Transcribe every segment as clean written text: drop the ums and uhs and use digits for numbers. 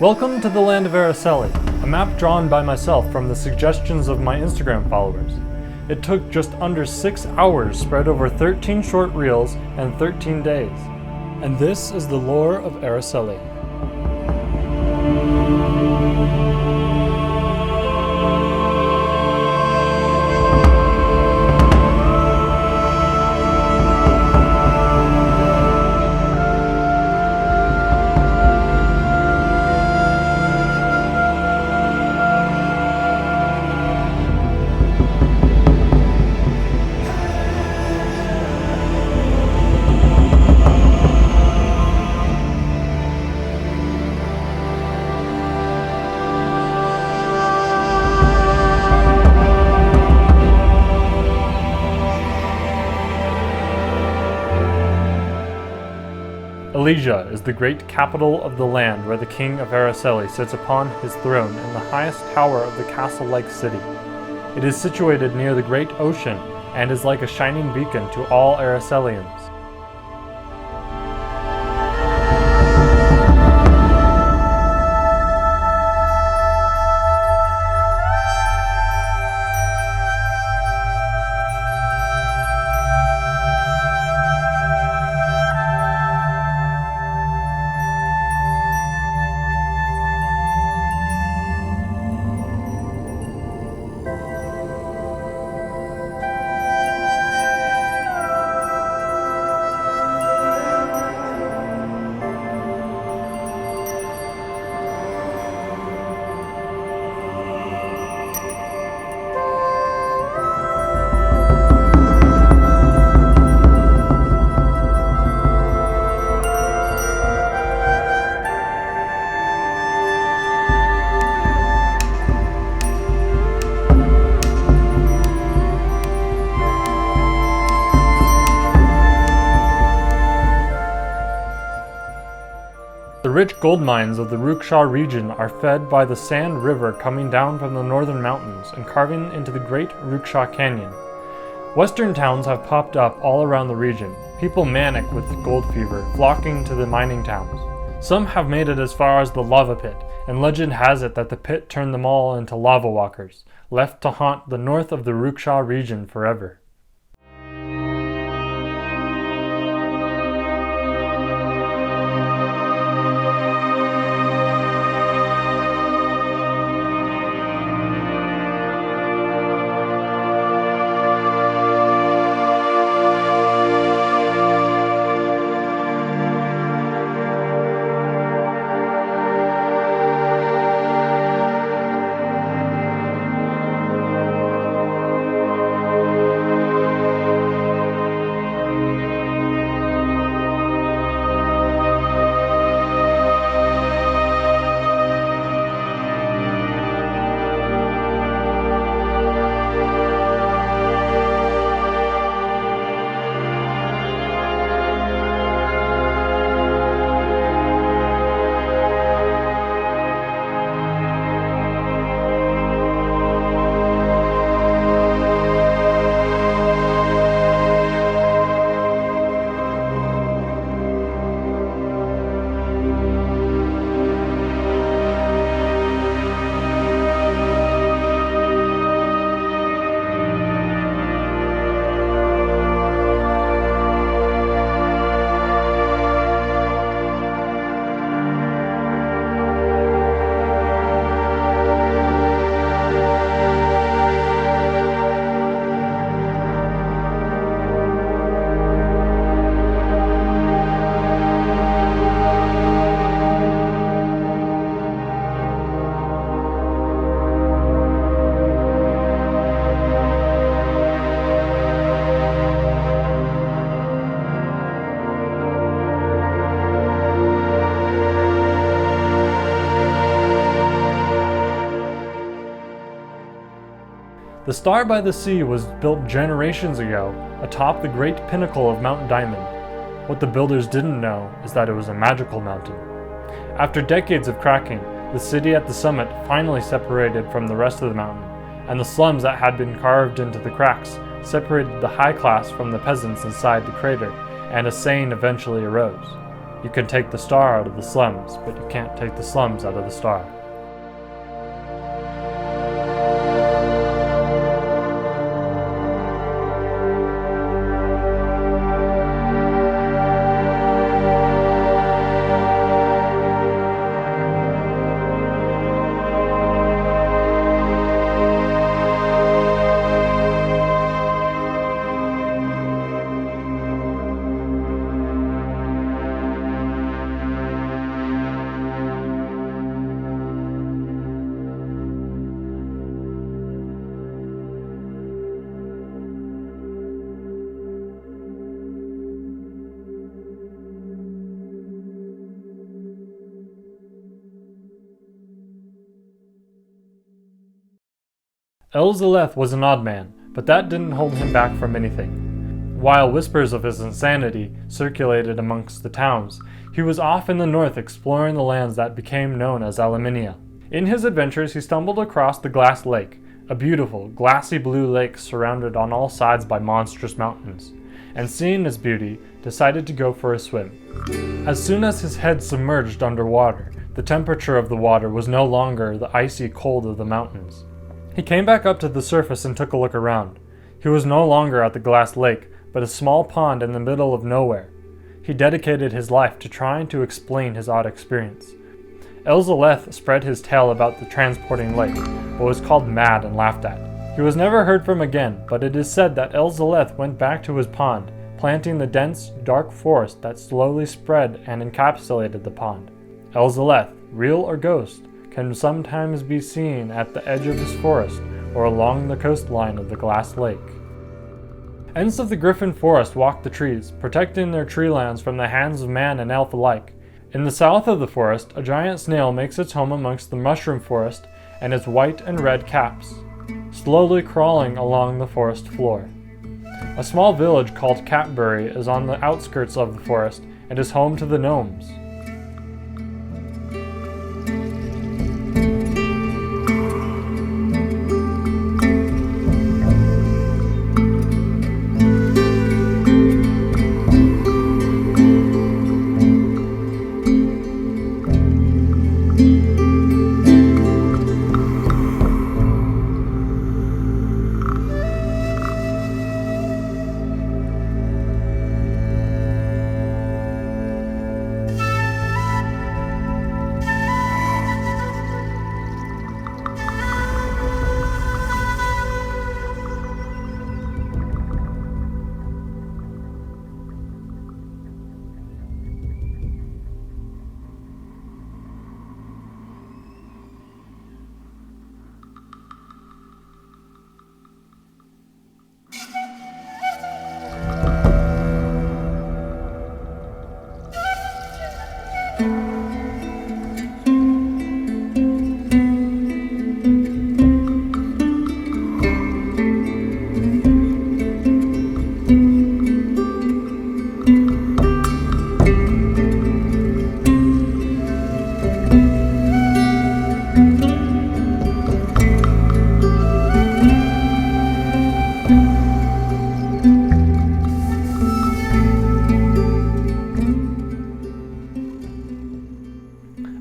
Welcome to the land of Araceli, a map drawn by myself from the suggestions of my Instagram followers. It took just under 6 hours spread over 13 short reels and 13 days. And this is the lore of Araceli. Alia is the great capital of the land where the king of Araseli sits upon his throne in the highest tower of the castle-like city. It is situated near the great ocean and is like a shining beacon to all Aracelians. The rich gold mines of the Ruksha region are fed by the Sand River coming down from the northern mountains and carving into the Great Ruksha Canyon. Western towns have popped up all around the region, people manic with gold fever, flocking to the mining towns. Some have made it as far as the lava pit, and legend has it that the pit turned them all into lava walkers, left to haunt the north of the Ruksha region forever. The Star by the Sea was built generations ago atop the great pinnacle of Mount Diamond. What the builders didn't know is that it was a magical mountain. After decades of cracking, the city at the summit finally separated from the rest of the mountain, and the slums that had been carved into the cracks separated the high class from the peasants inside the crater, and a saying eventually arose. You can take the star out of the slums, but you can't take the slums out of the star. Elth was an odd man, but that didn't hold him back from anything. While whispers of his insanity circulated amongst the towns, he was off in the north exploring the lands that became known as Aluminia. In his adventures, he stumbled across the Glass Lake, a beautiful, glassy blue lake surrounded on all sides by monstrous mountains, and seeing its beauty, decided to go for a swim. As soon as his head submerged underwater, the temperature of the water was no longer the icy cold of the mountains. He came back up to the surface and took a look around. He was no longer at the Glass Lake, but a small pond in the middle of nowhere. He dedicated his life to trying to explain his odd experience. Elth spread his tale about the transporting lake, but was called mad and laughed at. He was never heard from again, but it is said that Elth went back to his pond, planting the dense, dark forest that slowly spread and encapsulated the pond. Elth, real or ghost, can sometimes be seen at the edge of his forest or along the coastline of the Glass Lake. Ents of the Griffin Forest walk the trees, protecting their tree lands from the hands of man and elf alike. In the south of the forest, a giant snail makes its home amongst the mushroom forest and its white and red caps, slowly crawling along the forest floor. A small village called Catbury is on the outskirts of the forest and is home to the gnomes.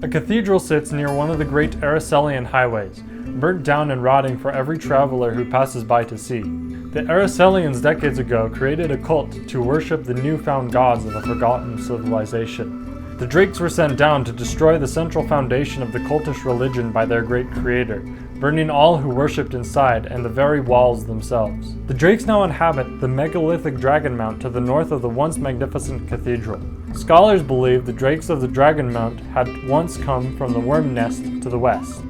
A cathedral sits near one of the great Aracelian highways, burnt down and rotting for every traveler who passes by to see. The Aracelians decades ago created a cult to worship the newfound gods of a forgotten civilization. The Drakes were sent down to destroy the central foundation of the cultish religion by their great creator, burning all who worshipped inside and the very walls themselves. The Drakes now inhabit the megalithic Dragon Mount to the north of the once magnificent cathedral. Scholars believe the Drakes of the Dragon Mount had once come from the Worm Nest to the west.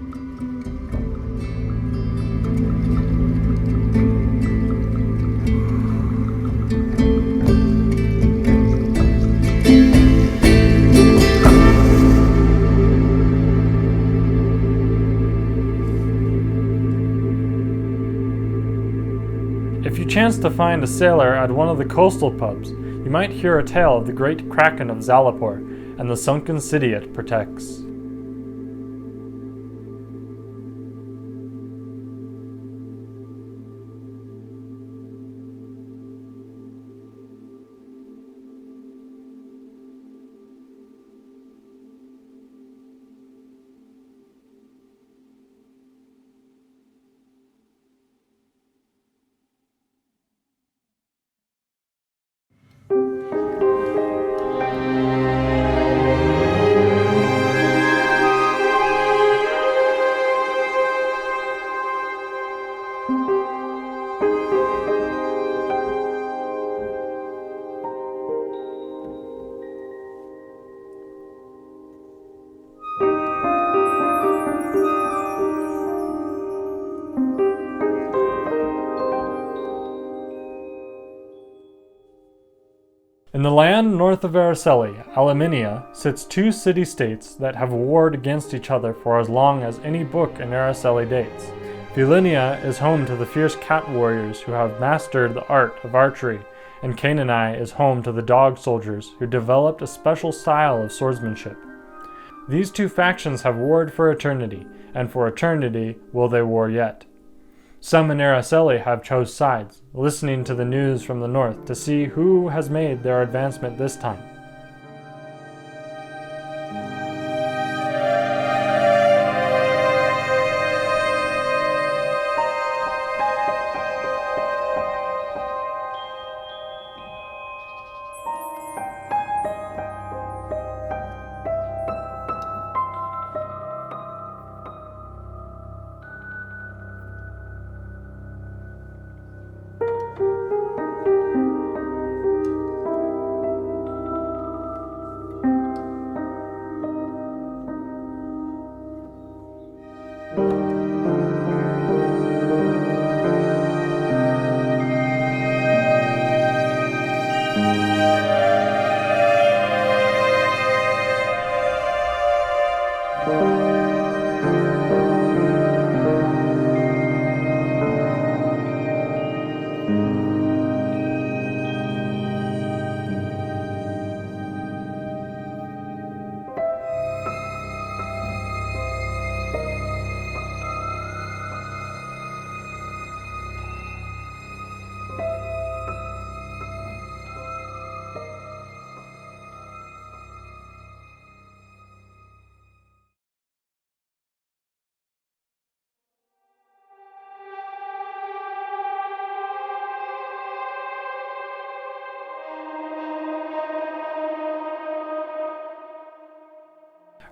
If you chance to find a sailor at one of the coastal pubs, you might hear a tale of the great Kraken of Zapor and the sunken city it protects. the land north of Araceli, Aluminia, sits two city-states that have warred against each other for as long as any book in Araceli dates. Aluminia is home to the fierce cat warriors who have mastered the art of archery, and Canaanai is home to the dog soldiers who developed a special style of swordsmanship. These two factions have warred for eternity, and for eternity will they war yet. Some in Araceli have chose sides, listening to the news from the north to see who has made their advancement this time.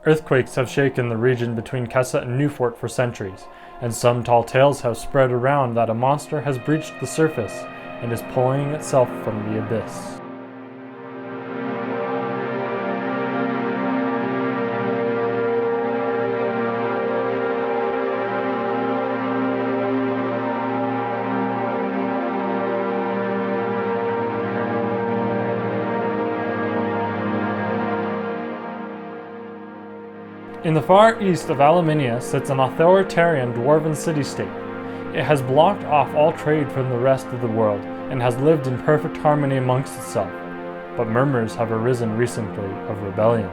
Earthquakes have shaken the region between Kessa and Newfort for centuries, and some tall tales have spread around that a monster has breached the surface and is pulling itself from the abyss. In the far east of Aluminia sits an authoritarian Dwarven city-state. It has blocked off all trade from the rest of the world and has lived in perfect harmony amongst itself, but murmurs have arisen recently of rebellion.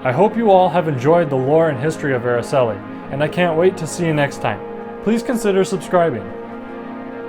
I hope you all have enjoyed the lore and history of Araceli, and I can't wait to see you next time. Please consider subscribing.